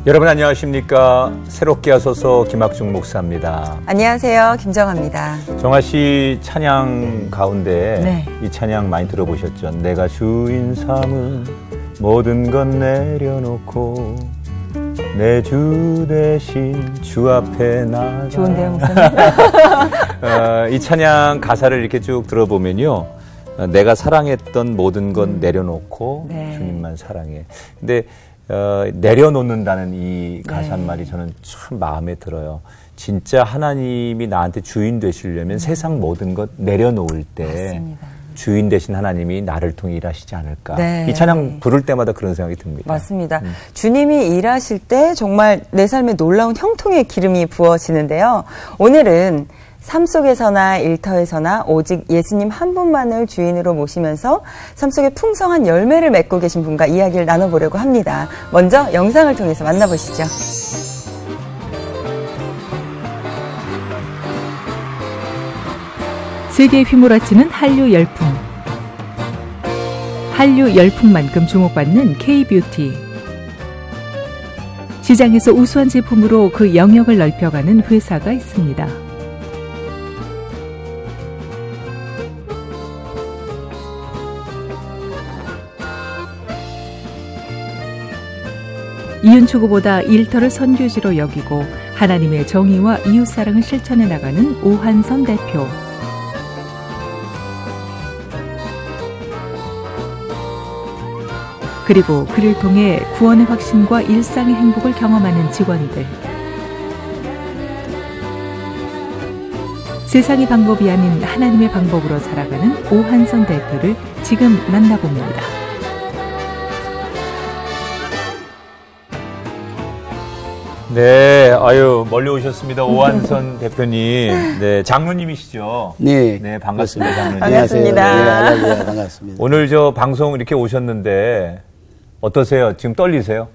여러분 안녕하십니까. 새롭게 하소서 김학중 목사입니다. 안녕하세요. 김정아입니다. 정아 씨 찬양 가운데 네. 이 찬양 많이 들어보셨죠? 내가 주인 삼은 모든 건 내려놓고 내 주 대신 주 앞에 나가. 좋은데요, 목사님? 이 찬양 가사를 이렇게 쭉 들어보면요. 내가 사랑했던 모든 건 내려놓고 네. 주님만 사랑해. 근데 내려놓는다는 이 가사말이 저는 참 마음에 들어요. 진짜 하나님이 나한테 주인 되시려면 세상 모든 것 내려놓을 때 맞습니다. 주인 되신 하나님이 나를 통해 일하시지 않을까. 네. 이 찬양 부를 때마다 그런 생각이 듭니다. 맞습니다. 주님이 일하실 때 정말 내 삶에 놀라운 형통의 기름이 부어지는데요. 오늘은 삶 속에서나 일터에서나 오직 예수님 한 분만을 주인으로 모시면서 삶 속에 풍성한 열매를 맺고 계신 분과 이야기를 나눠보려고 합니다. 먼저 영상을 통해서 만나보시죠. 세계에 휘몰아치는 한류 열풍. 한류 열풍만큼 주목받는 K-뷰티. 시장에서 우수한 제품으로 그 영역을 넓혀가는 회사가 있습니다. 이윤추구보다 일터를 선교지로 여기고 하나님의 정의와 이웃사랑을 실천해 나가는 오한선 대표. 그리고 그를 통해 구원의 확신과 일상의 행복을 경험하는 직원들. 세상의 방법이 아닌 하나님의 방법으로 살아가는 오한선 대표를 지금 만나봅니다. 네, 아유, 멀리 오셨습니다. 오한선 대표님. 네, 장로님이시죠? 네. 네, 반갑습니다, 장로님. 반갑습니다. 네, 반갑습니다. 오늘 저 방송 이렇게 오셨는데 어떠세요? 지금 떨리세요?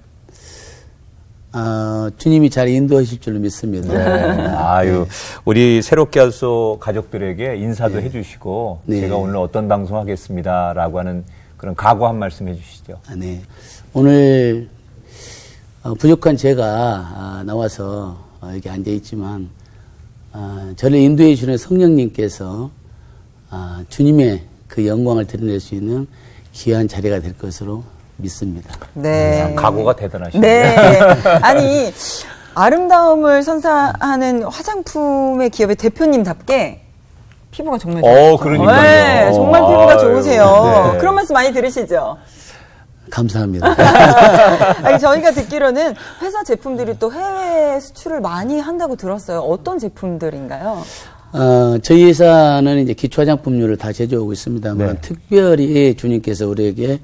주님이 잘 인도하실 줄로 믿습니다. 네. 아유, 우리 새롭게 하소 가족들에게 인사도 해주시고 네. 제가 오늘 어떤 방송 하겠습니다라고 하는 그런 각오 한 말씀 해주시죠. 네. 오늘 부족한 제가 나와서 여기 앉아 있지만 저를 인도해 주는 성령님께서 주님의 그 영광을 드러낼 수 있는 귀한 자리가 될 것으로 믿습니다. 네. 각오가 대단하시네요. 네. 아니, 아름다움을 선사하는 화장품의 기업의 대표님답게 피부가 정말 좋으세요. 그러니까요. 네, 정말 피부가 좋으세요. 네. 그런 말씀 많이 들으시죠? 감사합니다. 아니, 저희가 듣기로는 회사 제품들이 또 해외 수출을 많이 한다고 들었어요. 어떤 제품들인가요? 저희 회사는 이제 기초 화장품류를 다 제조하고 있습니다만 네. 특별히 주님께서 우리에게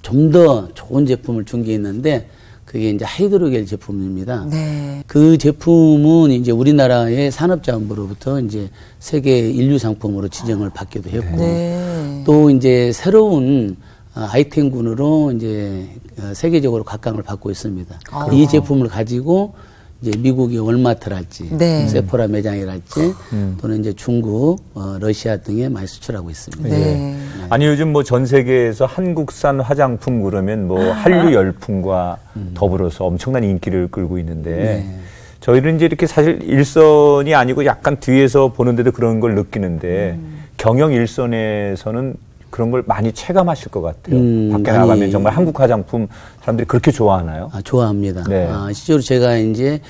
좀 더 좋은 제품을 준 게 있는데 그게 이제 하이드로겔 제품입니다. 네. 그 제품은 이제 우리나라의 산업자원부로부터 이제 세계 인류 상품으로 지정을 받기도 했고 네. 또 이제 새로운 아이템군으로 이제 세계적으로 각광을 받고 있습니다. 이 제품을 가지고 이제 미국의 월마트랄지, 네. 세포라 매장이랄지, 또는 이제 중국, 러시아 등에 많이 수출하고 있습니다. 네. 아니 요즘 뭐 전 세계에서 한국산 화장품 그러면 뭐 한류 열풍과 더불어서 엄청난 인기를 끌고 있는데 저희는 이제 이렇게 사실 일선이 아니고 약간 뒤에서 보는데도 그런 걸 느끼는데 경영 일선에서는 그런 걸 많이 체감하실 것 같아요. 밖에 나가면 정말 한국 화장품 사람들이 그렇게 좋아하나요? 좋아합니다. 네. 실제로 제가 이제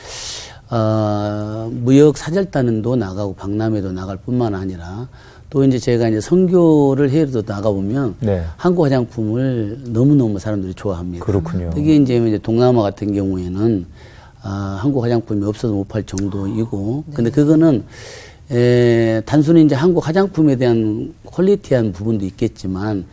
무역 사절단도 나가고 박람회도 나갈 뿐만 아니라 또 이제 제가 이제 선교를 해외도 나가보면 네. 한국 화장품을 너무너무 사람들이 좋아합니다. 그렇군요. 특히 이제 동남아 같은 경우에는 한국 화장품이 없어도 못 팔 정도이고, 근데 그거는 단순히 이제 한국 화장품에 대한 퀄리티한 부분도 있겠지만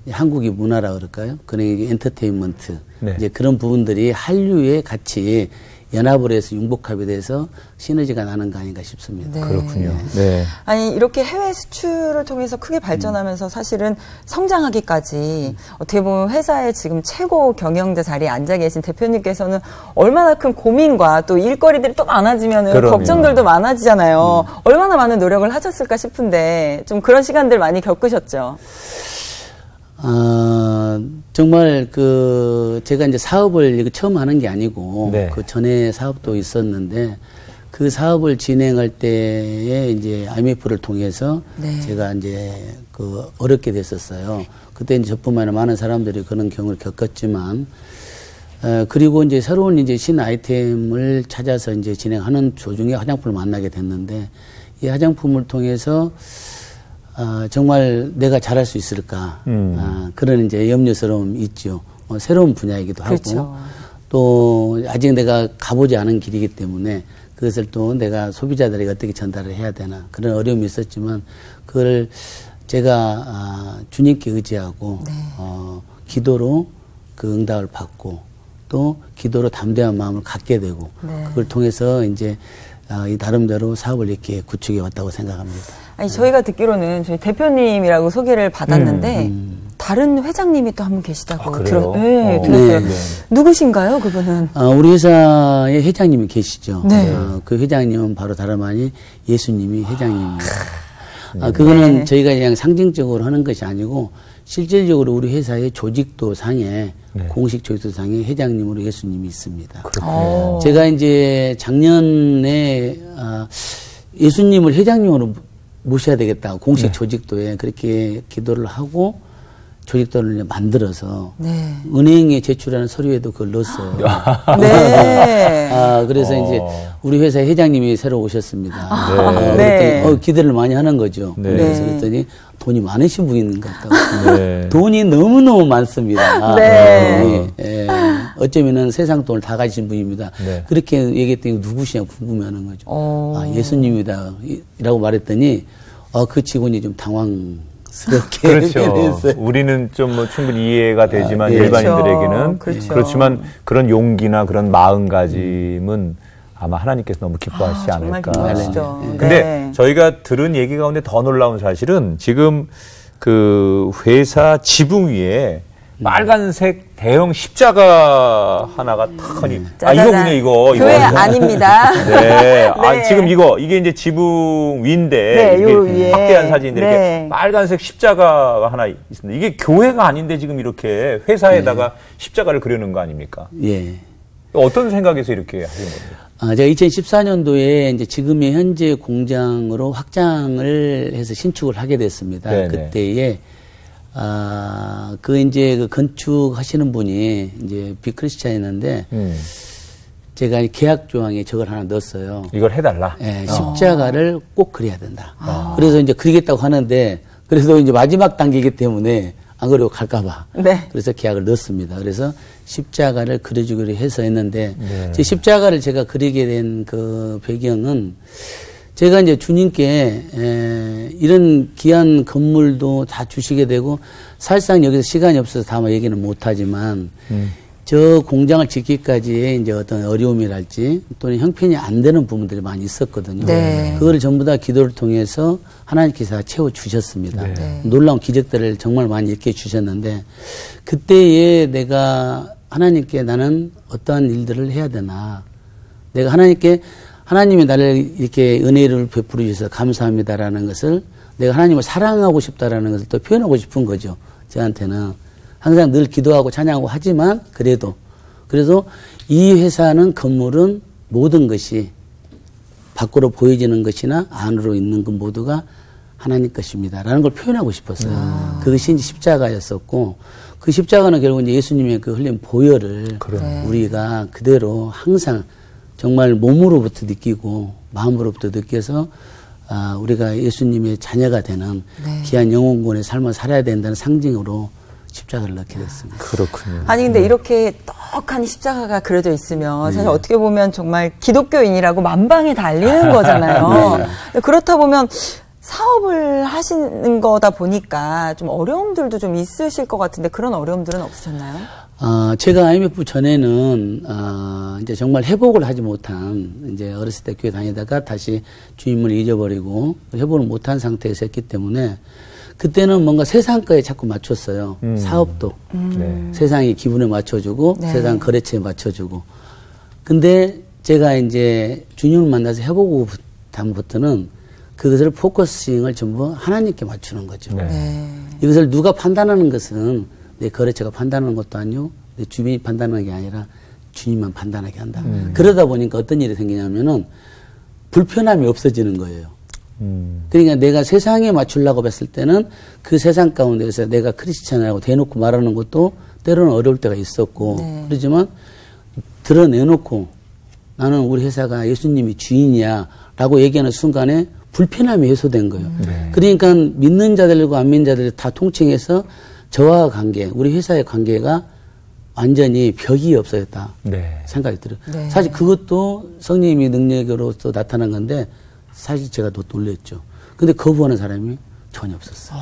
한국의 문화라 그럴까요? 그런 엔터테인먼트 네. 이제 그런 부분들이 한류에 같이 연합을 해서 융복합이 돼서 시너지가 나는 거 아닌가 싶습니다. 네. 그렇군요. 네. 아니, 이렇게 해외 수출을 통해서 크게 발전하면서 사실은 성장하기까지 어떻게 보면 회사의 지금 최고 경영자 자리에 앉아 계신 대표님께서는 얼마나 큰 고민과 또 일거리들이 또 많아지면 걱정들도 많아지잖아요. 얼마나 많은 노력을 하셨을까 싶은데 좀 그런 시간들 많이 겪으셨죠? 정말 제가 이제 사업을 이거 처음 하는 게 아니고, 네. 그 전에 사업도 있었는데, 그 사업을 진행할 때에 이제 IMF를 통해서 네. 제가 이제 어렵게 됐었어요. 그때 이제 저뿐만 아니라 많은 사람들이 그런 경우를 겪었지만, 그리고 이제 새로운 이제 신 아이템을 찾아서 이제 진행하는 도중에 화장품을 만나게 됐는데, 이 화장품을 통해서 정말 내가 잘할 수 있을까, 그런 이제 염려스러움이 있죠. 새로운 분야이기도 그렇죠. 하고, 또 아직 내가 가보지 않은 길이기 때문에 그것을 또 내가 소비자들에게 어떻게 전달을 해야 되나, 그런 어려움이 있었지만, 그걸 제가 주님께 의지하고 네. 기도로 그 응답을 받고, 또 기도로 담대한 마음을 갖게 되고, 네. 그걸 통해서 이제 이 나름대로 사업을 이렇게 구축해 왔다고 생각합니다. 아니, 저희가 듣기로는 저희 대표님이라고 소개를 받았는데 다른 회장님이 또 한 분 계시다고 그래요? 네, 어. 들었어요. 네. 누구신가요, 그분은? 우리 회사에 회장님이 계시죠. 네. 그 회장님은 바로 다름 아닌 예수님이 회장님입니다. 그거는 네. 저희가 그냥 상징적으로 하는 것이 아니고, 실질적으로 우리 회사의 조직도상에, 네. 공식 조직도상에 회장님으로 예수님이 있습니다. 그렇군요. 제가 이제 작년에 예수님을 회장님으로 모셔야 되겠다, 공식 네. 조직도에 그렇게 기도를 하고 조직도를 만들어서 네. 은행에 제출하는 서류에도 그걸 넣었어요. 네. 그래서 이제 우리 회사 회장님이 새로 오셨습니다. 네. 그랬더니 기대를 많이 하는 거죠. 네. 그래서 그랬더니 돈이 많으신 분인 것 같다고. 네. 돈이 너무너무 많습니다. 네. 어쩌면은 세상 돈을 다 가지신 분입니다. 네. 그렇게 얘기했더니 누구시냐 궁금해하는 거죠. 예수님이다 라고 말했더니 그 직원이 좀 당황스럽게 그렇죠. 했어요. 우리는 좀 뭐 충분히 이해가 되지만 예. 일반인들에게는 그렇죠. 그렇지만 그런 용기나 그런 마음가짐은 아마 하나님께서 너무 기뻐하시지 정말 않을까. 기뻐하시죠. 근데 네. 저희가 들은 얘기 가운데 더 놀라운 사실은 지금 그 회사 지붕 위에 빨간색 대형 십자가 하나가 탁하니 이거군요, 이거. 교회 아닙니다. 네. 네. 지금 이게 이제 지붕 위인데 네, 이게 요 위에. 확대한 사진인데 네. 이렇게 빨간색 십자가가 하나 있습니다. 이게 교회가 아닌데 지금 이렇게 회사에다가 십자가를 그리는 거 아닙니까? 예. 어떤 생각에서 이렇게 하신 겁니까? 제가 2014년도에 이제 지금의 현재 공장으로 확장을 해서 신축을 하게 됐습니다. 네네. 그때에 이제 그 건축하시는 분이 이제 비크리스찬이었는데 제가 계약 조항에 저걸 하나 넣었어요. 이걸 해달라. 예, 십자가를 꼭 그려야 된다. 그래서 이제 그리겠다고 하는데 그래도 이제 마지막 단계이기 때문에 안 그리고 갈까봐. 네. 그래서 계약을 넣었습니다. 그래서 십자가를 그려주기로 해서 했는데 네. 제 십자가를 제가 그리게 된 그 배경은 제가 이제 주님께 이런 귀한 건물도 다 주시게 되고 사실상 여기서 시간이 없어서 다 얘기는 못하지만 저 공장을 짓기까지의 이제 어떤 어려움이랄지 또는 형편이 안 되는 부분들이 많이 있었거든요. 네. 그거를 전부 다 기도를 통해서 하나님께서 채워 주셨습니다. 네. 놀라운 기적들을 정말 많이 이렇게 주셨는데 그때에 내가 하나님께 나는 어떠한 일들을 해야 되나, 내가 하나님이 나를 이렇게 은혜를 베풀어 주셔서 감사합니다라는 것을 내가 하나님을 사랑하고 싶다라는 것을 또 표현하고 싶은 거죠. 저한테는 항상 늘 기도하고 찬양하고 하지만 그래도 이 회사는 건물은 모든 것이 밖으로 보여지는 것이나 안으로 있는 것 모두가 하나님 것입니다라는 걸 표현하고 싶었어요. 그것이 이제 십자가였었고 그 십자가는 결국 이제 예수님의 그 흘린 보혈을 우리가 그대로 항상 정말 몸으로부터 느끼고 마음으로부터 느껴서 우리가 예수님의 자녀가 되는 귀한 영혼군의 삶을 살아야 된다는 상징으로 십자가를 넣게 됐습니다. 그렇군요. 아니 근데 이렇게 떡하니 십자가가 그려져 있으면 사실 어떻게 보면 정말 기독교인이라고 만방에 달리는 거잖아요. 그렇다 보면 사업을 하시는 거다 보니까 좀 어려움들도 좀 있으실 것 같은데 그런 어려움들은 없으셨나요? 제가 IMF 전에는 이제 정말 회복을 하지 못한, 이제 어렸을 때 교회 다니다가 다시 주님을 잊어버리고 회복을 못한 상태에서 했기 때문에 그때는 뭔가 세상 거에 자꾸 맞췄어요. 사업도 세상의 기분에 맞춰주고 세상 거래처에 맞춰주고. 근데 제가 이제 주님을 만나서 해보고 다음부터는 그것을 포커싱을 전부 하나님께 맞추는 거죠. 네. 네. 이것을 누가 판단하는 것은 내 거래처가 판단하는 것도 아니고 내 주변이 판단하는 게 아니라 주님만 판단하게 한다. 그러다 보니까 어떤 일이 생기냐면은 불편함이 없어지는 거예요. 그러니까 내가 세상에 맞추려고 봤을 때는 그 세상 가운데서 내가 크리스찬이라고 대놓고 말하는 것도 때로는 어려울 때가 있었고 네. 그렇지만 드러내놓고 나는 우리 회사가 예수님이 주인이야 라고 얘기하는 순간에 불편함이 해소된 거예요. 네. 그러니까 믿는 자들과 안 믿는 자들이 다 통칭해서 저와 관계, 우리 회사의 관계가 완전히 벽이 없어졌다 네. 생각이 들어요. 네. 사실 그것도 성령님이 능력으로서 나타난 건데 사실 제가 더 놀랬죠. 근데 거부하는 사람이 전혀 없었어요.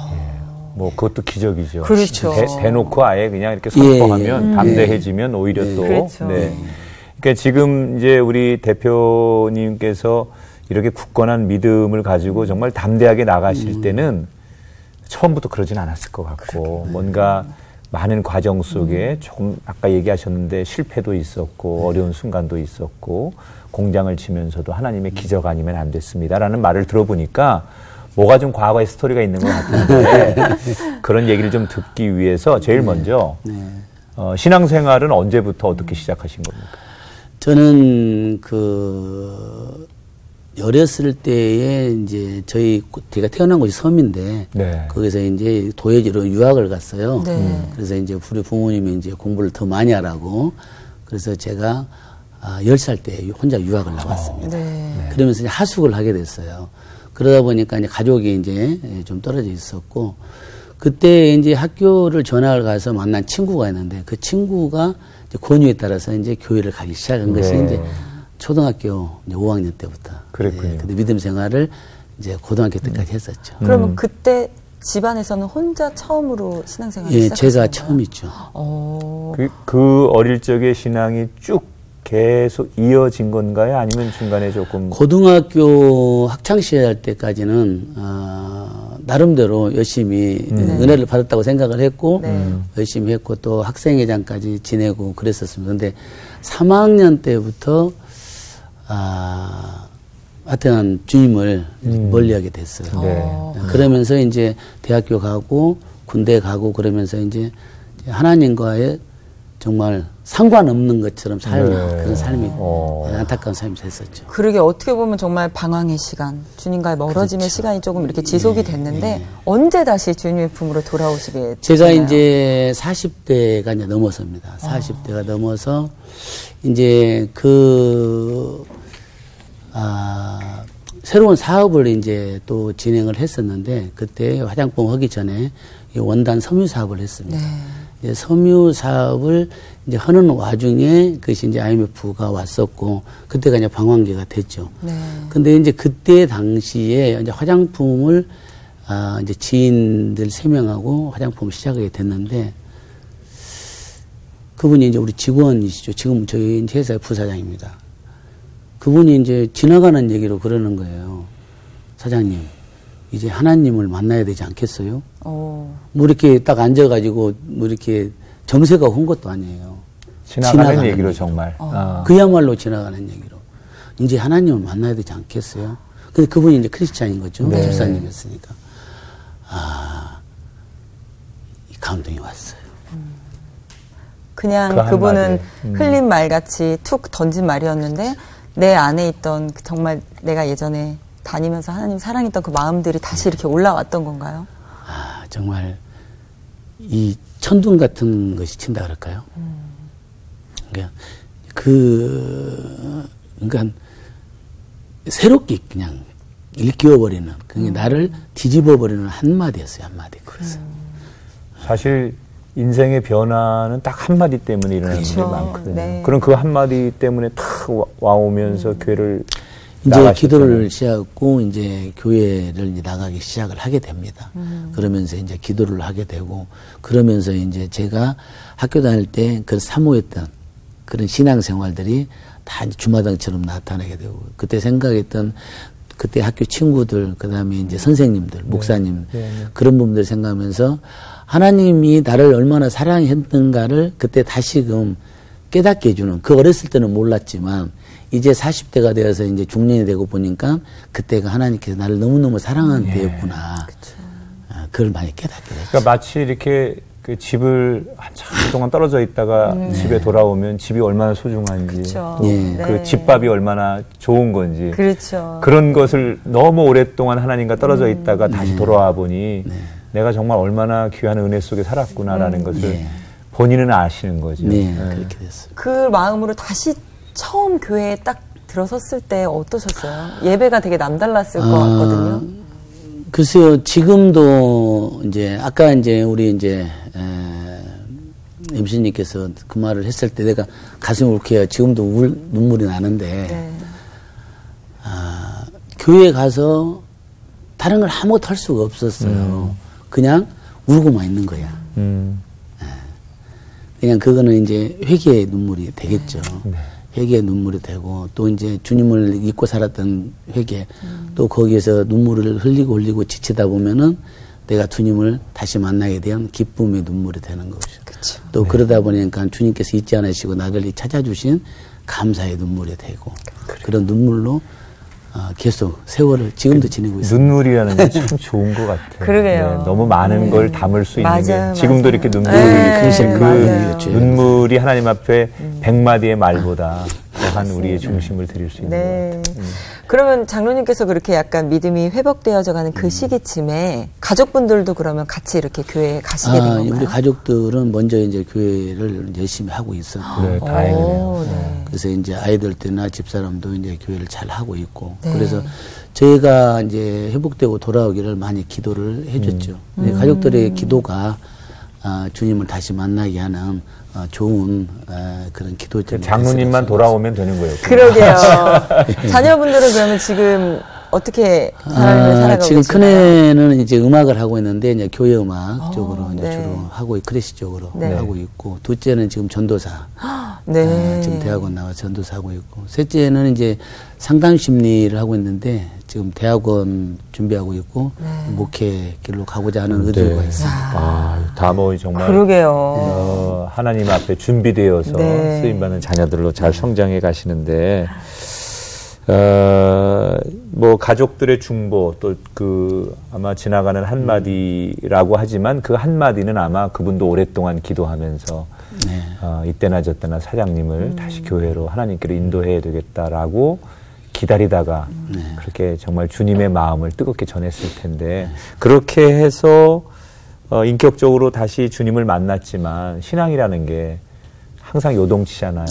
뭐 그것도 기적이죠. 그렇죠. 대놓고 아예 그냥 이렇게 선포하면 예. 담대해지면 오히려 또. 그렇죠. 네. 그러니까 지금 이제 우리 대표님께서 이렇게 굳건한 믿음을 가지고 정말 담대하게 나가실 때는 처음부터 그러진 않았을 것 같고 뭔가 많은 과정 속에 조금 아까 얘기하셨는데 실패도 있었고 어려운 순간도 있었고 공장을 치면서도 하나님의 기적 아니면 안 됐습니다라는 말을 들어보니까 뭐가 좀 과거의 스토리가 있는 것 같은데 그런 얘기를 좀 듣기 위해서 제일 먼저 신앙생활은 언제부터 어떻게 시작하신 겁니까? 저는 어렸을 때에 이제 제가 태어난 곳이 섬인데 네. 거기서 이제 도예지로 유학을 갔어요. 네. 그래서 이제 우리 부모님이 이제 공부를 더 많이 하라고 그래서 제가 10살 때 혼자 유학을 나왔습니다. 네. 그러면서 이제 하숙을 하게 됐어요. 그러다 보니까 이제 가족이 이제 좀 떨어져 있었고 그때 이제 학교를 전학을 가서 만난 친구가 있는데 그 친구가 이제 권유에 따라서 이제 교회를 가기 시작한 것이 네. 이제 초등학교 이제 5학년 때부터. 그랬군요. 근데 믿음 생활을 이제 고등학교 때까지 했었죠. 그러면 그때 집안에서는 혼자 처음으로 신앙생활을 예, 시작하신 제가 건가요? 처음이죠. 그 어릴 적의 신앙이 쭉 계속 이어진 건가요? 아니면 중간에 조금 고등학교 학창시절 때까지는 나름대로 열심히 은혜를 받았다고 생각을 했고 열심히 했고 또 학생회장까지 지내고 그랬었습니다. 근데 3학년 때부터 하여튼 주님을 멀리하게 됐어요. 네. 그러면서 이제 대학교 가고 군대 가고 그러면서 이제 하나님과의 정말 상관없는 것처럼 살는 네. 그런 삶이 안타까운 삶이 됐었죠. 그러게 어떻게 보면 정말 방황의 시간, 주님과의 멀어짐의 그렇죠. 시간이 조금 이렇게 지속이 됐는데 언제 다시 주님의 품으로 돌아오시게 제가 되나요? 이제 40대가 이제 넘어섭니다. 40대가 넘어서 이제 새로운 사업을 이제 또 진행을 했었는데 그때 화장품 하기 전에 원단 섬유 사업을 했습니다. 네. 이제 섬유 사업을 이제 하는 와중에 그것이 이제 IMF가 왔었고 그때가 이제 방황기가 됐죠. 네. 근데 이제 그때 당시에 이제 화장품을 이제 지인들 3명하고 화장품을 시작하게 됐는데 그분이 이제 우리 직원이시죠. 지금 저희 회사의 부사장입니다. 그분이 이제 지나가는 얘기로 그러는 거예요. 사장님, 이제 하나님을 만나야 되지 않겠어요? 뭐 이렇게 딱 앉아가지고 뭐 이렇게 정세가 온 것도 아니에요. 지나가는 얘기로 정말. 그야말로 지나가는 얘기로. 이제 하나님을 만나야 되지 않겠어요? 근데 그분이 이제 크리스찬인 거죠. 네. 집사님이었으니까. 이 감동이 왔어요. 그냥 그분은 흘린 말같이 툭 던진 말이었는데 내 안에 있던 정말 내가 예전에 다니면서 하나님 사랑했던 그 마음들이 다시 이렇게 올라왔던 건가요? 정말 이 천둥 같은 것이 친다 그럴까요? 그러니까 새롭게 그냥 일깨워버리는 그게 나를 뒤집어버리는 한마디였어요. 한마디. 그래서 사실 인생의 변화는 딱 한마디 때문에 일어나는 게 많거든요. 네. 그럼 그 한마디 때문에 탁 와오면서 교회를 이제 나가셨잖아요. 기도를 시작하고 이제 교회를 이제 나가기 시작을 하게 됩니다. 그러면서 이제 기도를 하게 되고 그러면서 이제 제가 학교 다닐 때 그 사모했던 그런 신앙생활들이 다 이제 주마등처럼 나타나게 되고 그때 생각했던 그때 학교 친구들 그다음에 이제 선생님들 목사님 그런 부분들 생각하면서 하나님이 나를 얼마나 사랑했는가를 그때 다시금 깨닫게 해주는, 그 어렸을 때는 몰랐지만 이제 40대가 되어서 이제 중년이 되고 보니까 그때가 하나님께서 나를 너무너무 사랑하는 때였구나. 그걸 많이 깨닫게 됐어요. 그러니까 마치 이렇게 그 집을 한참 동안 떨어져 있다가 집에 돌아오면 집이 얼마나 소중한지, 그 집밥이 얼마나 좋은 건지, 그런 것을 너무 오랫동안 하나님과 떨어져 있다가 다시 돌아와 보니 내가 정말 얼마나 귀한 은혜 속에 살았구나라는 것을 본인은 아시는 거죠. 그렇게 됐어요. 그 마음으로 다시 처음 교회에 딱 들어섰을 때 어떠셨어요? 예배가 되게 남달랐을 것 같거든요. 글쎄요, 지금도 이제 아까 이제 우리 이제 MC님께서 그 말을 했을 때 내가 가슴이 울컥해요. 지금도 눈물이 나는데 교회에 가서 다른 걸 아무것도 할 수가 없었어요. 그냥 울고만 있는 거야. 그냥 그거는 이제 회개의 눈물이 되겠죠. 회개의 눈물이 되고, 또 이제 주님을 잊고 살았던 회개, 또 거기에서 눈물을 흘리고 지치다 보면은 내가 주님을 다시 만나게 되면 기쁨의 눈물이 되는 것이죠. 그쵸. 또 그러다 보니까 주님께서 잊지 않으시고 나를 찾아주신 감사의 눈물이 되고, 그런 눈물로 계속 세월을 지금도 지내고 있습니다. 눈물이라는 게 참 좋은 것 같아요. 그러게요. 너무 많은 걸 담을 수 있는 게 지금도 이렇게 눈물이 그 눈물이 하나님 앞에 100마디의 말보다 더한 우리의 중심을 드릴 수 있는 것 같아요. 그러면 장로님께서 그렇게 약간 믿음이 회복되어져 가는 그 시기쯤에 가족분들도 그러면 같이 이렇게 교회에 가시게 된 건가요? 우리 가족들은 먼저 이제 교회를 열심히 하고 있었고, 네, 다행이네요. 그래서 이제 아이들 때나 집사람도 이제 교회를 잘 하고 있고, 그래서 저희가 이제 회복되고 돌아오기를 많이 기도를 해줬죠. 가족들의 기도가 주님을 다시 만나게 하는 좋은 그런 기도점. 장로님만 돌아오면 되는 거예요. 그러게요. 자녀분들은 그러면 지금 어떻게 하나님을 살아가고 지금 계신가요? 큰애는 이제 음악을 하고 있는데 이제 교회 음악 쪽으로 이제 주로 하고 크래식 쪽으로 하고 있고, 둘째는 지금 전도사. 지금 대학원 나와서 전도사 하고 있고, 셋째는 이제 상담 심리를 하고 있는데 지금 대학원 준비하고 있고 목회 길로 가고자 하는 의도가 있습니다. 다 뭐 정말 그러게요. 하나님 앞에 준비되어서 쓰임받는 자녀들로 잘 성장해 가시는데, 뭐 가족들의 중보, 또 그 아마 지나가는 한마디라고 하지만 그 한마디는 아마 그분도 오랫동안 기도하면서 이때나 저때나 사장님을 다시 교회로 하나님께로 인도해야 되겠다라고 기다리다가 그렇게 정말 주님의 마음을 뜨겁게 전했을 텐데, 그렇게 해서 인격적으로 다시 주님을 만났지만 신앙이라는 게 항상 요동치잖아요.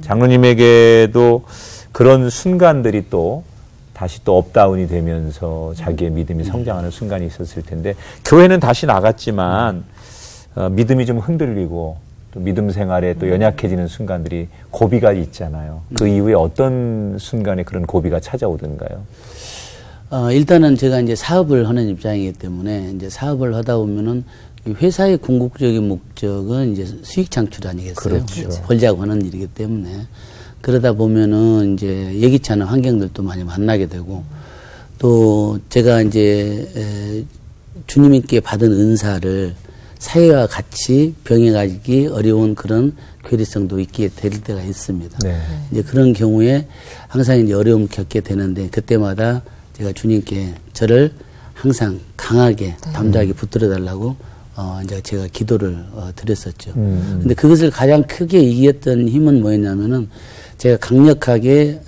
장로님에게도 그런 순간들이 또 다시 또 업다운이 되면서 자기의 믿음이 성장하는 순간이 있었을 텐데, 교회는 다시 나갔지만 믿음이 좀 흔들리고 또 믿음 생활에 또 연약해지는 순간들이 고비가 있잖아요. 그 이후에 어떤 순간에 그런 고비가 찾아오던가요? 일단은 제가 이제 사업을 하는 입장이기 때문에 이제 사업을 하다 보면은 회사의 궁극적인 목적은 이제 수익 창출 아니겠어요? 그렇죠. 벌자고 하는 일이기 때문에, 그러다 보면은 이제 예기치 않은 환경들도 많이 만나게 되고, 또 제가 이제 주님께 받은 은사를 사회와 같이 병행하기 어려운 그런 괴리성도 있게 될 때가 있습니다. 이제 그런 경우에 항상 이제 어려움 겪게 되는데, 그때마다 제가 주님께 저를 항상 강하게 담대하게 붙들어 달라고 이제 제가 기도를 드렸었죠. 근데 그것을 가장 크게 이겼던 힘은 뭐였냐면은 제가 강력하게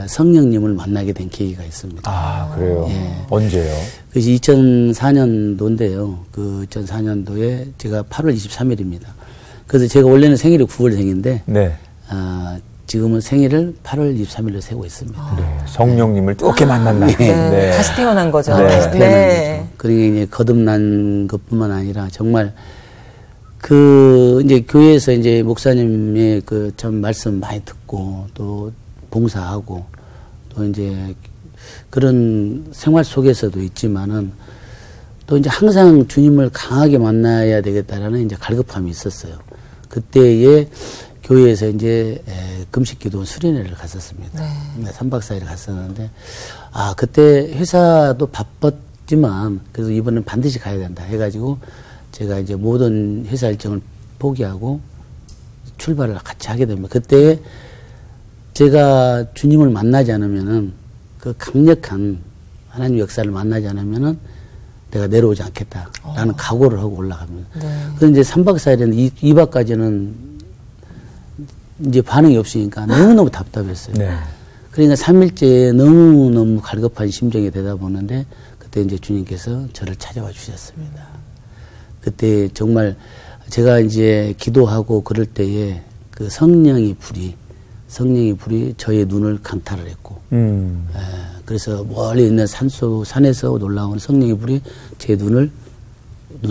성령님을 만나게 된 계기가 있습니다. 아, 그래요? 언제요? 그래서 2004년도인데요. 그 2004년도에 제가 8월 23일입니다. 그래서 제가 원래는 생일이 9월생인데, 지금은 생일을 8월 23일로 세고 있습니다. 성령님을 뜨겁게 만난 날. 다시 태어난 거죠. 다시 태어난 거죠. 그러니까 이제 거듭난 것뿐만 아니라 정말 그 이제 교회에서 이제 목사님의 그 참 말씀 많이 듣고 또 봉사하고 또 이제 그런 생활 속에서도 있지만은 또 이제 항상 주님을 강하게 만나야 되겠다라는 이제 갈급함이 있었어요. 그때에 교회에서 이제 금식기도 수련회를 갔었습니다. 3박 4일 갔었는데, 그때 회사도 바빴지만 그래서 이번엔 반드시 가야 된다 해가지고 제가 이제 모든 회사 일정을 포기하고 출발을 같이 하게 됩니다. 그때 제가 주님을 만나지 않으면은 그 강력한 하나님 역사를 만나지 않으면은 내가 내려오지 않겠다라는 각오를 하고 올라갑니다. 네. 그래서 이제 3박 4일인데 2박까지는 이제 반응이 없으니까 너무너무 답답했어요. 네. 그러니까 3일째 너무너무 갈급한 심정이 되다 보는데 그때 이제 주님께서 저를 찾아와 주셨습니다. 그때 정말 제가 이제 기도하고 그럴 때에 그 성령의 불이 저의 눈을 강탈을 했고, 그래서 멀리 있는 산에서 놀라온 성령의 불이 제 눈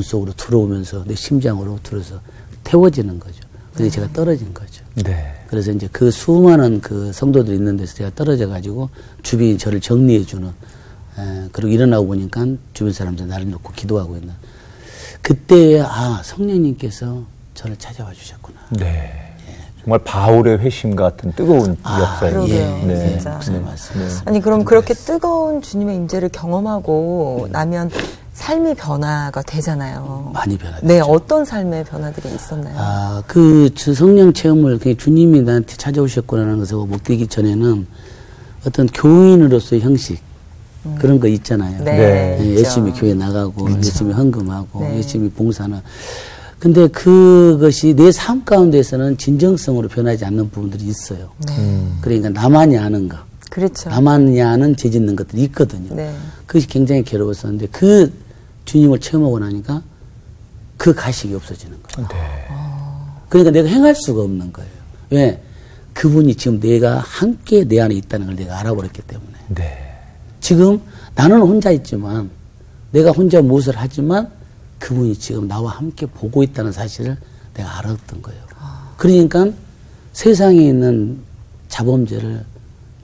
속으로 들어오면서 내 심장으로 들어서 태워지는 거죠. 근데 제가 떨어진 거죠. 네. 그래서 이제 그 수많은 그 성도들이 있는 데서 제가 떨어져 가지고 주변이 저를 정리해주는, 그리고 일어나고 보니까 주변 사람들 나를 놓고 기도하고 있는. 그때 성령님께서 저를 찾아와 주셨구나. 네. 정말 바울의 회심 같은 뜨거운 역사예요. 그러게요. 네. 진짜. 무슨 말씀이세요? 아니 그럼 그렇게 뜨거운 주님의 임재를 경험하고 나면 삶이 변화가 되잖아요. 많이 변화되죠. 네, 어떤 삶의 변화들이 있었나요? 그 성령 체험을 주님이 나한테 찾아오셨구나라는 것을 느끼기 전에는 어떤 교인으로서의 형식 그런 거 있잖아요. 네, 있죠. 열심히 교회 나가고 열심히 헌금하고 네. 열심히 봉사하는. 근데 그것이 내 삶 가운데서는 진정성으로 변하지 않는 부분들이 있어요. 네. 그러니까 나만이 아는 거, 그렇죠. 나만이 아는 죄 짓는 것들이 있거든요. 네. 그것이 굉장히 괴로웠었는데 그 주님을 체험하고 나니까 그 가식이 없어지는 거예요. 네. 그러니까 내가 행할 수가 없는 거예요. 왜? 그분이 지금 내가 함께 내 안에 있다는 걸 내가 알아버렸기 때문에. 네. 지금 나는 혼자 있지만 내가 혼자 무엇을 하지만 그분이 지금 나와 함께 보고 있다는 사실을 내가 알았던 거예요. 그러니까 세상에 있는 자범죄를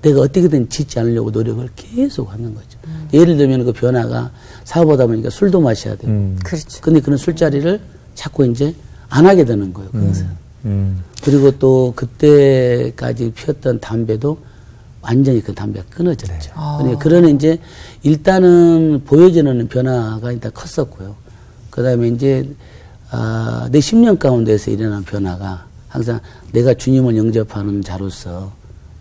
내가 어떻게든 짓지 않으려고 노력을 계속 하는 거죠. 예를 들면 그 변화가 사업하다 보니까 술도 마셔야 돼요. 그렇죠. 근데 그런 술자리를 자꾸 이제 안 하게 되는 거예요. 그것은. 그리고 또 그때까지 피웠던 담배도 완전히 그 담배가 끊어졌죠. 그러니까 그런 이제 일단은 보여지는 변화가 일단 컸었고요. 그 다음에 이제, 내 10년 가운데서 일어난 변화가 항상 내가 주님을 영접하는 자로서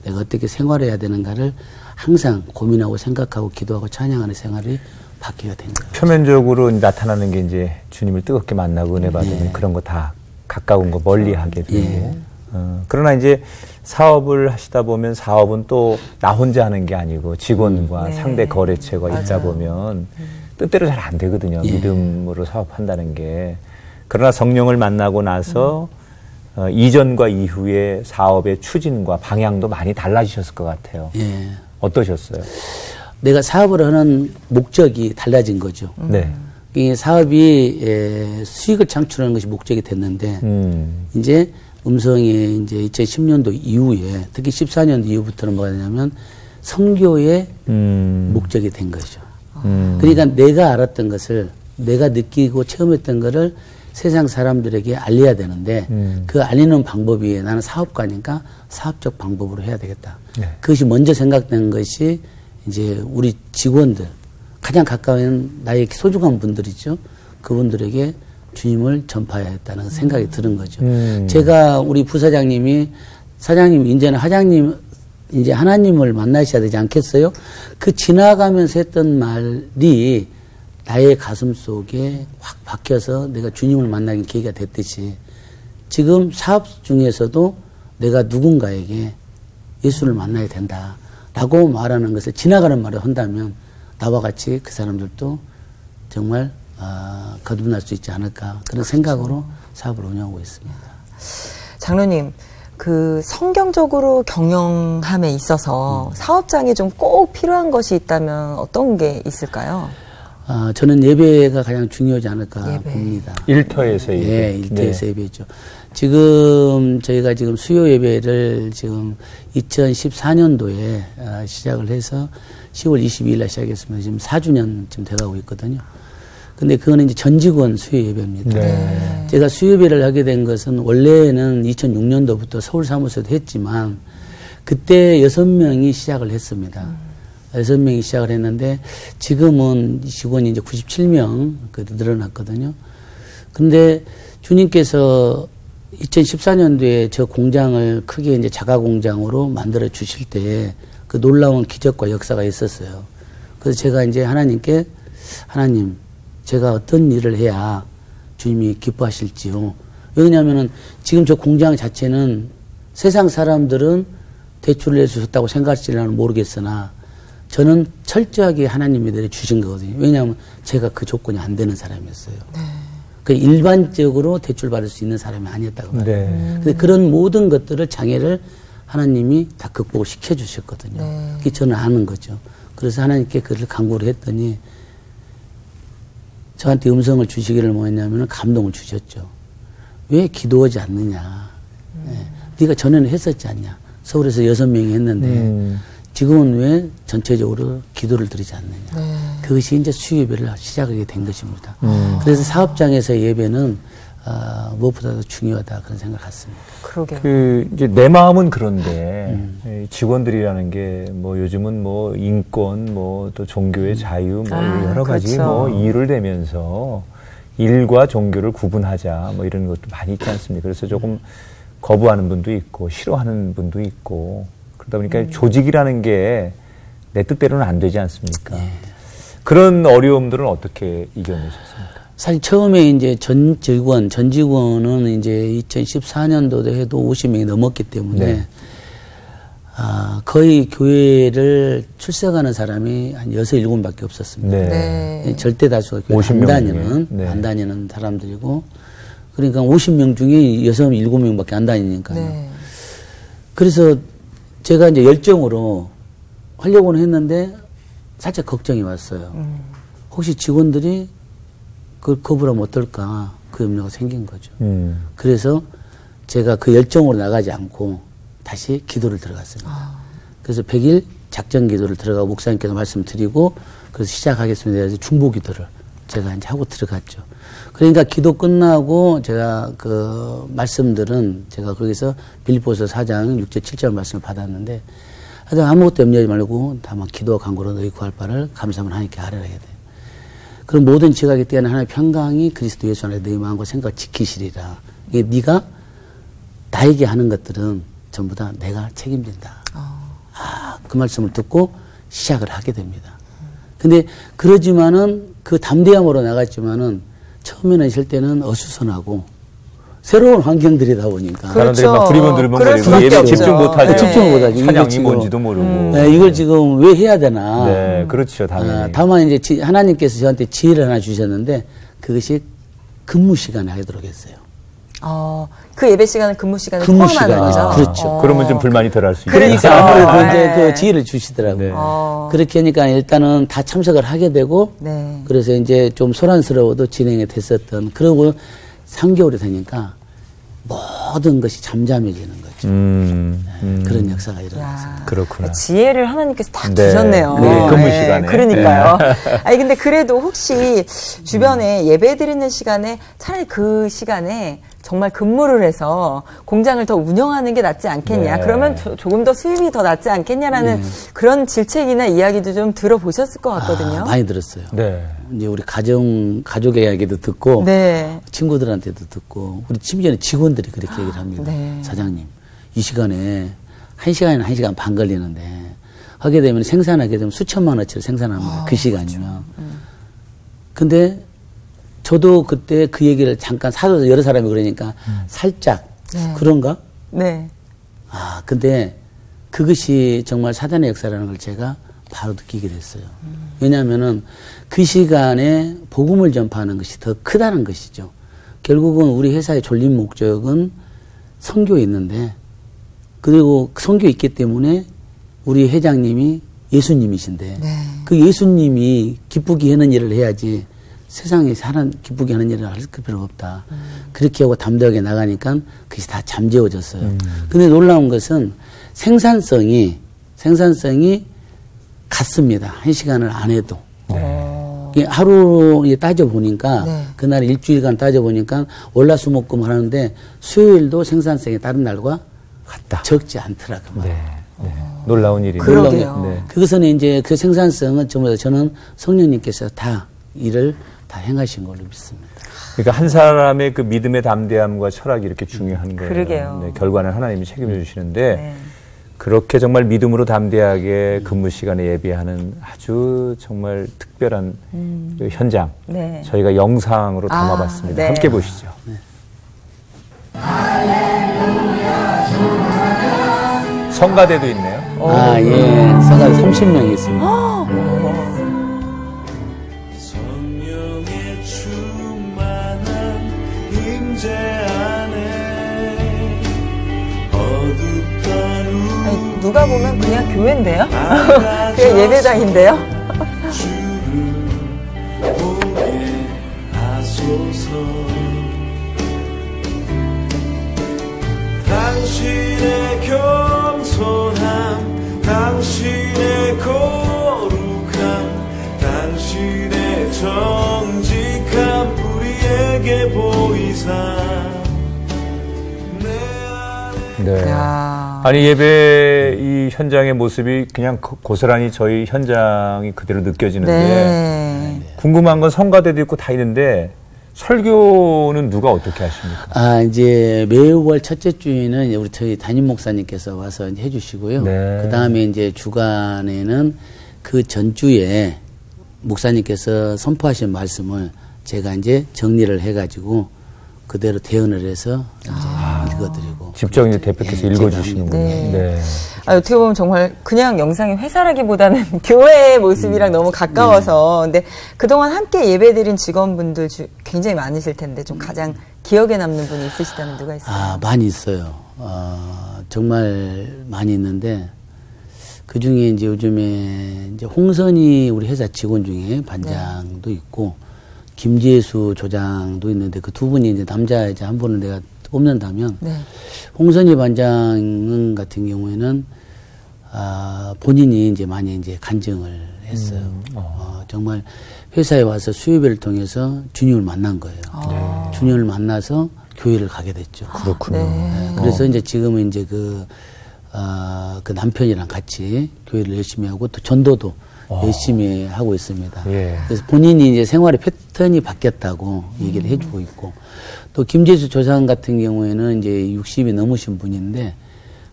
내가 어떻게 생활해야 되는가를 항상 고민하고 생각하고 기도하고 찬양하는 생활이 바뀌게 된 거예요. 표면적으로 나타나는 게 이제 주님을 뜨겁게 만나고 은혜 받으면 그런 거 다 가까운 거 멀리 하게 되고. 그러나 이제 사업을 하시다 보면 사업은 또 나 혼자 하는 게 아니고 직원과 상대 거래처가 있다 보면 뜻대로 잘 안 되거든요. 믿음으로 사업한다는 게. 그러나 성령을 만나고 나서 이전과 이후의 사업의 추진과 방향도 많이 달라지셨을 것 같아요. 어떠셨어요? 내가 사업을 하는 목적이 달라진 거죠. 네. 이 사업이 수익을 창출하는 것이 목적이 됐는데 이제 음성이 이제 2010년도 이후에 특히 14년도 이후부터는 뭐가 되냐면 선교의 목적이 된 거죠. 그러니까 내가 알았던 것을 내가 느끼고 체험했던 거를 세상 사람들에게 알려야 되는데 그 알리는 방법이 나는 사업가니까 사업적 방법으로 해야 되겠다. 그것이 먼저 생각된 것이 이제 우리 직원들 가장 가까운 나의 소중한 분들이죠. 그분들에게 주님을 전파해야 했다는 생각이 드는 거죠. 제가 우리 부사장님이 사장님 이제는 하장님 이제 하나님을 만나셔야 되지 않겠어요? 그 지나가면서 했던 말이 나의 가슴 속에 확 박혀서 내가 주님을 만나는 계기가 됐듯이 지금 사업 중에서도 내가 누군가에게 예수를 만나야 된다라고 말하는 것을 지나가는 말을 한다면 나와 같이 그 사람들도 정말 거듭날 수 있지 않을까 그런 생각으로 사업을 운영하고 있습니다. 장로님, 그 성경적으로 경영함에 있어서 사업장에 좀 꼭 필요한 것이 있다면 어떤 게 있을까요? 저는 예배가 가장 중요하지 않을까 봅니다. 일터에서 예배. 예, 일터에서 예배죠. 지금 저희가 지금 수요 예배를 지금 2014년도에 시작을 해서 10월 22일 날 시작했습니다. 지금 4주년쯤 돼가고 있거든요. 근데 그거는 이제 전 직원 수요 예배입니다. 네. 제가 수요 예배를 하게 된 것은 원래는 2006년도부터 서울 사무소에도 했지만 그때 6명이 시작을 했습니다. 6명이 시작을 했는데 지금은 직원이 이제 97명 늘어났거든요. 근데 주님께서 2014년도에 저 공장을 크게 이제 자가 공장으로 만들어 주실 때에 그 놀라운 기적과 역사가 있었어요. 그래서 제가 이제 하나님께 하나님, 제가 어떤 일을 해야 주님이 기뻐하실지요. 왜냐하면은 지금 저 공장 자체는 세상 사람들은 대출을 내주셨다고 생각할지는 모르겠으나 저는 철저하게 하나님이 내려주신 거거든요. 왜냐하면 제가 그 조건이 안 되는 사람이었어요. 네. 그 일반적으로 대출 받을 수 있는 사람이 아니었다고 말해요. 네. 근데 그런 모든 것들을 장애를 하나님이 다 극복을 시켜주셨거든요. 네. 그게 저는 아는 거죠. 그래서 하나님께 그를 간구를 했더니 저한테 음성을 주시기를 뭐했냐면 감동을 주셨죠. 왜 기도하지 않느냐. 네. 네가 전에는 했었지 않냐. 서울에서 6명이 했는데 지금은 왜 전체적으로 기도를 드리지 않느냐. 네. 그것이 이제 수요예배를 시작하게 된 것입니다. 그래서 사업장에서의 예배는 무엇보다도 중요하다 그런 생각을 갖습니다. 그러게요. 이제 내 마음은 그런데 직원들이라는 게 뭐 요즘은 뭐 인권 뭐 또 종교의 자유 뭐 여러 가지 그렇죠. 뭐 이유를 대면서 일과 종교를 구분하자 뭐 이런 것도 많이 있지 않습니까? 그래서 조금 거부하는 분도 있고 싫어하는 분도 있고 그러다 보니까 조직이라는 게 내 뜻대로는 안 되지 않습니까? 네. 그런 어려움들은 어떻게 이겨내셨습니까? 사실 처음에 이제 전 직원은 이제 2014년도도 해도 50명이 넘었기 때문에 네. 거의 교회를 출석하는 사람이 한 6, 7밖에 없었습니다. 네. 네. 절대 다수가 교회 안 다니는 사람들이고 그러니까 50명 중에 6, 7명밖에 안 다니니까요. 네. 그래서 제가 이제 열정으로 하려고는 했는데 살짝 걱정이 왔어요. 혹시 직원들이 그걸 거부하면 어떨까 그 염려가 생긴 거죠. 그래서 제가 그 열정으로 나가지 않고 다시 기도를 들어갔습니다. 그래서 100일 작전 기도를 들어가고 목사님께서 말씀드리고 그래서 시작하겠습니다. 그래서 중보 기도를 제가 이제 하고 들어갔죠. 그러니까 기도 끝나고 제가 그 말씀들은 제가 거기서 빌립보서 4장 6절 7절 말씀을 받았는데 하여튼 아무것도 염려하지 말고 다만 기도와 간구로 너희 구할 바를 감사하면 하나님께 아뢰라 해야 돼요. 그럼 모든 지각에 뛰어난 하나님의 평강이 그리스도 예수 안에 너희 마음과 생각을 지키시리라. 이게 네가 나에게 하는 것들은 전부 다 내가 책임진다. 그 말씀을 듣고 시작을 하게 됩니다. 근데 그러지만은 그 담대함으로 나갔지만은 처음에는 있을 때는 어수선하고 새로운 환경들이다 보니까 사람들이 막 두리번두리번 예배 집중 못하죠. 집중을 못하죠. 찬양이 뭔지도 모르고. 네, 이걸 지금 왜 해야 되나. 네, 그렇죠. 당연히. 다만 이제 하나님께서 저한테 지혜를 하나 주셨는데 그것이 근무 시간에 하도록 했어요. 그 예배 시간은 근무 시간을 포함하는 거죠. 그렇죠. 그러면 좀 불만이 덜할 수 있어요. 그러니까 아무래도 이제 그 지혜를 주시더라고요. 네. 그렇게 하니까 일단은 다 참석을 하게 되고 네. 그래서 이제 좀 소란스러워도 진행이 됐었던 그러고 3개월이 되니까 모든 것이 잠잠해지는 거죠. 그런 역사가 일어났어요. 그렇구나. 지혜를 하나님께서 다 주셨네요. 네, 근무 시간에. 그러니까요. 아니 근데 그래도 혹시 주변에 예배 드리는 시간에 차라리 그 시간에 정말 근무를 해서 공장을 더 운영하는 게 낫지 않겠냐. 네. 그러면 조금 더 수입이 더 낫지 않겠냐라는 그런 질책이나 이야기도 좀 들어보셨을 것 같거든요. 많이 들었어요. 네. 이제 우리 가족의 이야기도 듣고 네. 친구들한테도 듣고 우리 심지어는 직원들이 그렇게 얘기를 합니다. 네. 사장님, 이 시간에 1시간이나 1시간 반 걸리는데 하게 되면 생산하게 되면 수천만 원어치를 생산합니다. 그 시간이면. 근데 저도 그때 그 얘기를 잠깐 사줘서 여러 사람이 그러니까 살짝 그런가? 네. 근데 그것이 정말 사단의 역사라는 걸 제가 바로 느끼게 됐어요. 왜냐하면은 그 시간에 복음을 전파하는 것이 더 크다는 것이죠. 결국은 우리 회사의 존립 목적은 선교에 있는데 그리고 선교에 있기 때문에 우리 회장님이 예수님이신데 네. 그 예수님이 기쁘게 하는 일을 해야지 세상에 사람 기쁘게 하는 일을 할 필요가 없다. 그렇게 하고 담대하게 나가니까 그것이 다 잠재워졌어요. 근데 놀라운 것은 생산성이 같습니다. 1시간을 안 해도. 네. 하루 따져보니까 네. 그날 일주일간 따져보니까 월화수목금 하는데 수요일도 생산성이 다른 날과 같다. 적지 않더라고요. 네. 네. 놀라운 일이네요. 그러게요. 네. 그것은 이제 그 생산성은 전부 다 저는 성령님께서 다 일을 다 행하신 걸로 믿습니다. 그러니까 한 사람의 그 믿음의 담대함과 철학이 이렇게 중요한 거예요. 그러게요. 네, 결과는 하나님이 책임져 주시는데 그렇게 정말 믿음으로 담대하게 근무 시간에 예배하는 아주 정말 특별한 그 현장 저희가 영상으로 담아봤습니다. 네. 함께 보시죠. 성가대도 있네요. 아, 예. 성가대 30명이 있습니다. 성령의 충만한 임재 안에 어둡던 아니, 누가 보면 그냥 교회인데요? 그냥 예배당인데요? 주를 보게 하소서. 당신의 겸손함, 당신의 거룩함, 당신의 정직함 우리에게 보이사. 네. 야. 아니 예배 이 현장의 모습이 그냥 고스란히 저희 현장이 그대로 느껴지는데 궁금한 건 성가대도 있고 다 있는데 설교는 누가 어떻게 하십니까? 아, 이제 매월 첫째 주에는 우리 저희 담임 목사님께서 와서 이제 해주시고요. 네. 그 다음에 이제 주간에는 그 전주에 목사님께서 선포하신 말씀을 제가 이제 정리를 해가지고 그대로 대언을 해서 이제 읽어드리고. 직접 이제 대표께서 읽어주시는군요. 네. 아, 어떻게 보면 정말 그냥 영상의 회사라기보다는 교회의 모습이랑 너무 가까워서. 근데 그동안 함께 예배드린 직원분들 굉장히 많으실 텐데 좀 가장 기억에 남는 분이 있으시다면 누가 있어요? 아, 많이 있어요. 정말 많이 있는데 그 중에 이제 요즘에 이제 홍선이 우리 회사 직원 중에 반장도 있고 김재수 조장도 있는데 그 두 분이 이제 남자 이제 한 분을 내가 꼽는다면 홍선희 반장 같은 경우에는 본인이 이제 많이 이제 간증을 했어요. 정말 회사에 와서 수요일을 통해서 주님을 만난 거예요. 주님을 만나서 교회를 가게 됐죠. 그렇군요. 네, 그래서 이제 지금은 이제 그 남편이랑 같이 교회를 열심히 하고 또 전도도 열심히 하고 있습니다. 예. 그래서 본인이 이제 생활의 패턴이 바뀌었다고 얘기를 해주고 있고 또 김재수 조상 같은 경우에는 이제 60이 넘으신 분인데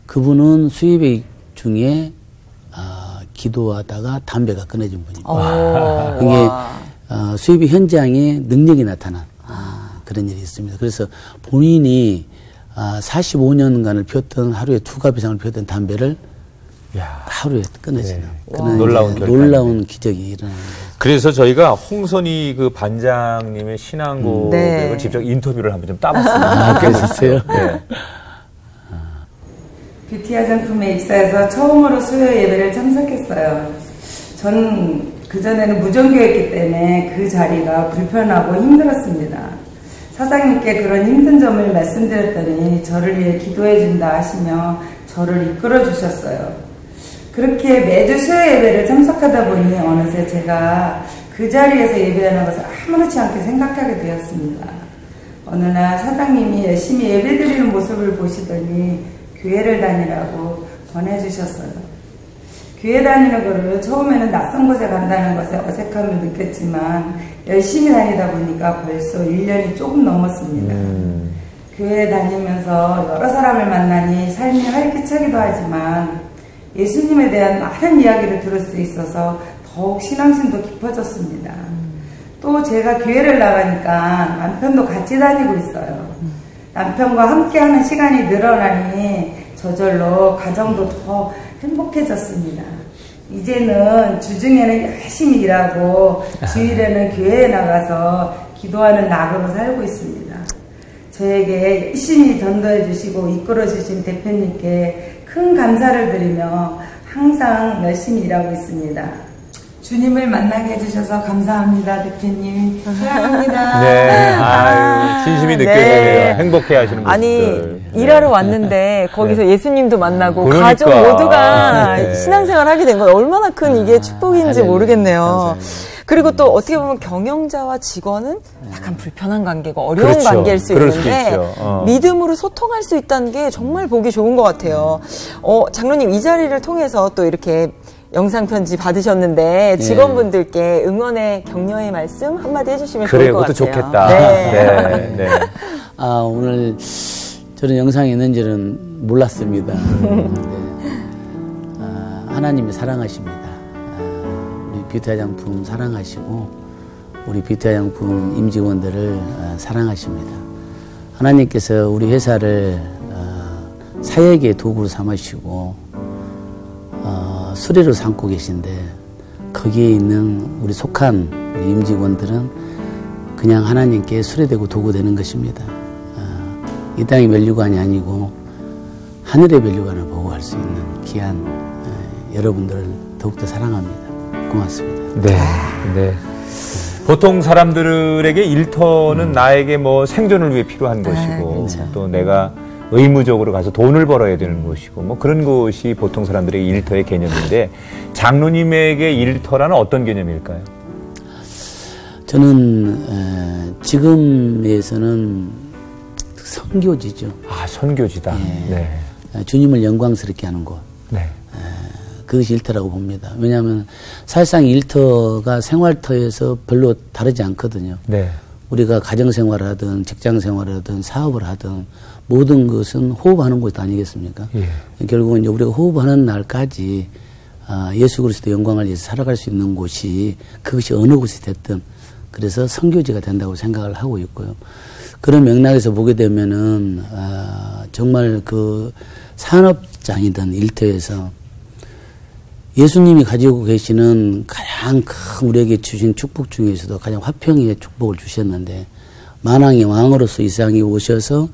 그분은 수입액 중에 기도하다가 담배가 끊어진 분입니다. 그게 수입의 현장에 능력이 나타난 그런 일이 있습니다. 그래서 본인이 45년간을 피웠던 하루에 2갑 이상을 피웠던 담배를 하루에 끊어지는 그런 놀라운 기적이 일어나는 거죠. 그래서 저희가 홍선희 그 반장님의 신앙고백을 직접 인터뷰를 한번 좀 따봤습니다. 그러셨어요? 네. 뷰티 화장품에 입사해서 처음으로 수요 예배를 참석했어요. 전 그전에는 무종교였기 때문에 그 자리가 불편하고 힘들었습니다. 사장님께 그런 힘든 점을 말씀드렸더니 저를 위해 기도해준다 하시며 저를 이끌어 주셨어요. 그렇게 매주 수요 예배를 참석하다 보니 어느새 제가 그 자리에서 예배하는 것을 아무렇지 않게 생각하게 되었습니다. 어느 날 사장님이 열심히 예배드리는 모습을 보시더니 교회를 다니라고 권해주셨어요. 교회 다니는 거를 처음에는 낯선 곳에 간다는 것에 어색함을 느꼈지만 열심히 다니다 보니까 벌써 1년이 조금 넘었습니다. 교회 다니면서 여러 사람을 만나니 삶이 활기차기도 하지만 예수님에 대한 많은 이야기를 들을 수 있어서 더욱 신앙심도 깊어졌습니다. 또 제가 교회를 나가니까 남편도 같이 다니고 있어요. 남편과 함께하는 시간이 늘어나니 저절로 가정도 더 행복해졌습니다. 이제는 주중에는 열심히 일하고 주일에는 교회에 나가서 기도하는 낙으로 살고 있습니다. 저에게 열심히 전도해 주시고 이끌어 주신 대표님께 큰 감사를 드리며 항상 열심히 일하고 있습니다. 주님을 만나게 해주셔서 감사합니다, 대표님. 사랑합니다. 네, 아유, 진심이 느껴지네요. 행복해 하시는 분들. 아니, 일하러 왔는데 거기서 예수님도 만나고 그러니까. 가족 모두가 신앙생활 하게 된 건 얼마나 큰 이게 축복인지 모르겠네요. 감사합니다. 그리고 또 어떻게 보면 경영자와 직원은 약간 불편한 관계고 어려운 그렇죠. 관계일 수 그럴 수도 있는데 있죠. 믿음으로 소통할 수 있다는 게 정말 보기 좋은 것 같아요. 장로님 이 자리를 통해서 또 이렇게 영상 편지 받으셨는데 직원분들께 응원의 격려의 말씀 한마디 해주시면 좋을 그래요, 것 그것도 같아요. 좋겠다. 네. 네. 오늘 저런 영상이 있는지는 몰랐습니다. 하나님이 사랑하십니다. 우리 뷰티 화장품 사랑하시고 우리 뷰티 화장품 임직원들을 사랑하십니다. 하나님께서 우리 회사를 사역의 도구로 삼으시고 수레로 삼고 계신데 거기에 있는 우리 속한 우리 임직원들은 그냥 하나님께 수레되고 도구 되는 것입니다. 이 땅의 면류관이 아니고 하늘의 면류관을 보호할 수 있는 귀한 여러분들을 더욱더 사랑합니다. 고맙습니다. 네. 네. 보통 사람들에게 일터는 나에게 뭐 생존을 위해 필요한 것이고 그렇죠. 또 내가 의무적으로 가서 돈을 벌어야 되는 것이고 뭐 그런 것이 보통 사람들의 일터의 개념인데 장로님에게 일터라는 어떤 개념일까요? 저는 지금에서는 선교지죠. 아, 선교지다. 네. 주님을 영광스럽게 하는 곳. 네. 그것이 일터라고 봅니다. 왜냐하면 사실상 일터가 생활터에서 별로 다르지 않거든요. 네. 우리가 가정생활을 하든 직장생활을 하든 사업을 하든 모든 것은 호흡하는 곳 아니겠습니까? 예. 결국은 이제 우리가 호흡하는 날까지 예수 그리스도 영광을 위해서 살아갈 수 있는 곳이 그것이 어느 곳이 됐든 그래서 선교지가 된다고 생각을 하고 있고요. 그런 맥락에서 보게 되면은 정말 그 산업장이든 일터에서 예수님이 가지고 계시는 가장 큰 우리에게 주신 축복 중에서도 가장 화평의 축복을 주셨는데 만왕의 왕으로서 이 세상에 오셔서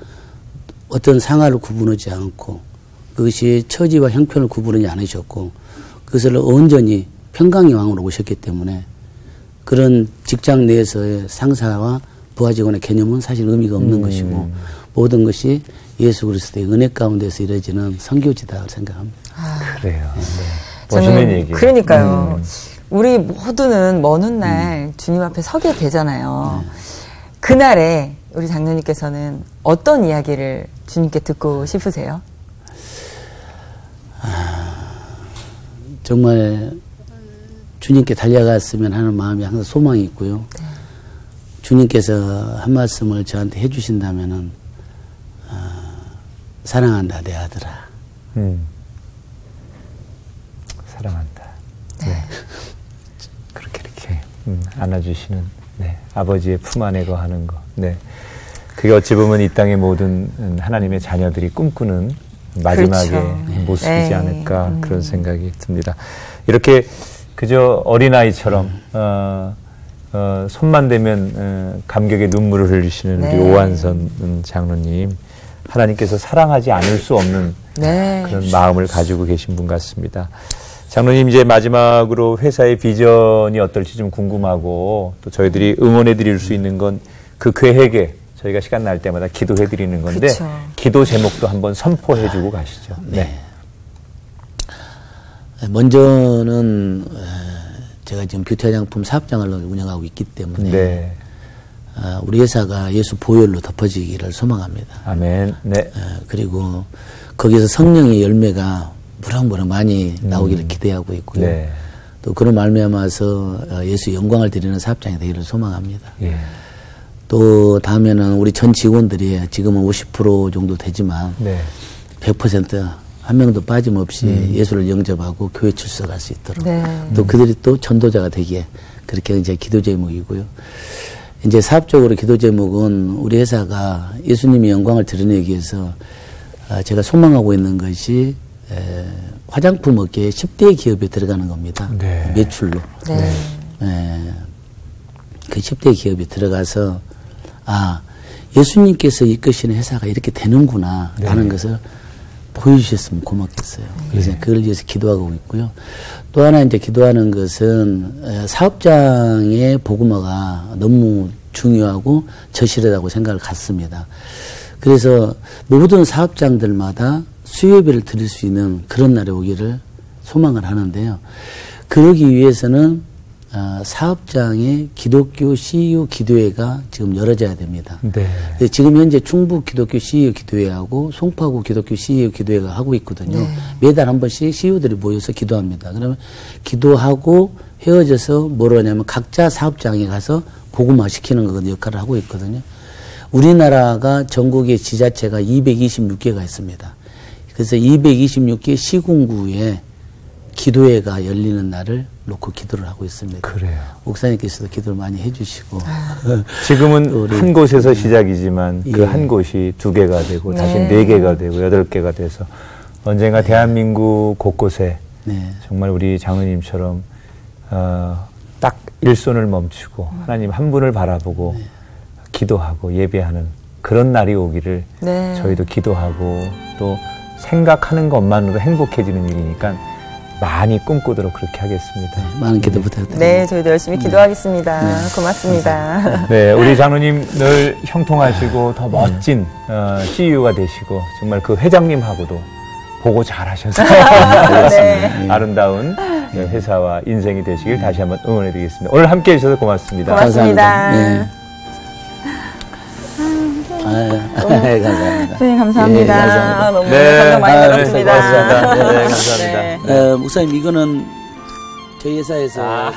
어떤 상하를 구분하지 않고 그것이 처지와 형편을 구분하지 않으셨고 그것을 온전히 평강의 왕으로 오셨기 때문에 그런 직장 내에서의 상사와 부하 직원의 개념은 사실 의미가 없는 것이고 모든 것이 예수 그리스도의 은혜 가운데서 이루어지는 선교지다 생각합니다. 그래요. 네. 멋있는 얘기. 그러니까요. 우리 모두는 먼 훗날 주님 앞에 서게 되잖아요. 그날에 우리 장로님께서는 어떤 이야기를 주님께 듣고 싶으세요? 정말 주님께 달려갔으면 하는 마음이 항상 소망이 있고요. 주님께서 한 말씀을 저한테 해주신다면은 사랑한다 내 아들아. 사랑한다. 네. 그렇게 이렇게 안아주시는 아버지의 품 안에 거하는 거. 네. 그게 어찌 보면 이 땅의 모든 하나님의 자녀들이 꿈꾸는 마지막의 그렇죠. 모습이지 않을까 그런 생각이 듭니다. 이렇게 그저 어린아이처럼 손만 대면 감격의 눈물을 흘리시는 우리 오한선 장로님, 하나님께서 사랑하지 않을 수 없는 그런 마음을 가지고 계신 분 같습니다. 장로님, 이제 마지막으로 회사의 비전이 어떨지 좀 궁금하고 또 저희들이 응원해 드릴 수 있는 건 그 계획에 저희가 시간 날 때마다 기도해 드리는 건데 그쵸. 기도 제목도 한번 선포해 주고 가시죠. 네. 먼저는 제가 지금 뷰티 화장품 사업장을 운영하고 있기 때문에 우리 회사가 예수 보혈로 덮어지기를 소망합니다. 아멘. 네. 그리고 거기서 성령의 열매가 무럭무럭 많이 나오기를 기대하고 있고요. 네. 또 그런 말미암아서 예수 영광을 드리는 사업장이 되기를 소망합니다. 예. 또 다음에는 우리 전 직원들이 지금은 50% 정도 되지만 100% 한 명도 빠짐없이 예수를 영접하고 교회 출석할 수 있도록 또 그들이 또 전도자가 되기에 그렇게 이제 기도 제목이고요. 이제 사업적으로 기도 제목은 우리 회사가 예수님의 영광을 드러내기 위해서 제가 소망하고 있는 것이 화장품 업계의 10대 기업에 들어가는 겁니다. 네. 매출로. 그 10대 기업에 들어가서 예수님께서 이끄시는 회사가 이렇게 되는구나 라는 것을 보여주셨으면 고맙겠어요. 그래서 그걸 위해서 기도하고 있고요. 또 하나 이제 기도하는 것은 사업장의 복음화가 너무 중요하고 절실하다고 생각을 갖습니다. 그래서 모든 사업장들마다 수요예배를 드릴 수 있는 그런 날이 오기를 소망을 하는데요. 그러기 위해서는 사업장에 기독교 CU 기도회가 지금 열어져야 됩니다. 네. 지금 현재 충북 기독교 CU 기도회하고 송파구 기독교 CU 기도회가 하고 있거든요. 매달 한 번씩 CU들이 모여서 기도합니다. 그러면 기도하고 헤어져서 뭐로 하냐면 각자 사업장에 가서 복음화 시키는 거 역할을 하고 있거든요. 우리나라가 전국에 지자체가 226개가 있습니다. 그래서 226개 시군구에 기도회가 열리는 날을 놓고 기도를 하고 있습니다. 그래요. 목사님께서도 기도를 많이 해주시고. 지금은 한 곳에서 시작이지만 그 한 곳이 2개가 되고 다시 4개가 되고 8개가 돼서 언젠가 대한민국 곳곳에 정말 우리 장로님처럼 딱 일손을 멈추고 하나님 한 분을 바라보고 기도하고 예배하는 그런 날이 오기를 저희도 기도하고 또 생각하는 것만으로 행복해지는 일이니까 많이 꿈꾸도록 그렇게 하겠습니다. 많은 기도 부탁드립니다. 네, 저희도 열심히 기도하겠습니다. 고맙습니다. 네, 우리 장로님 늘 형통하시고 더 멋진 CEO가 되시고 정말 그 회장님하고도 보고 잘하셔서 아름다운 회사와 인생이 되시길 다시 한번 응원해드리겠습니다. 오늘 함께해 주셔서 고맙습니다. 고맙습니다. 네. 감사합니다. 네, 감사합니다. 감사합니다. 너무 감동 많이 들었습니다. 네, 감사합니다. 목사님, 이거는 저희 회사에서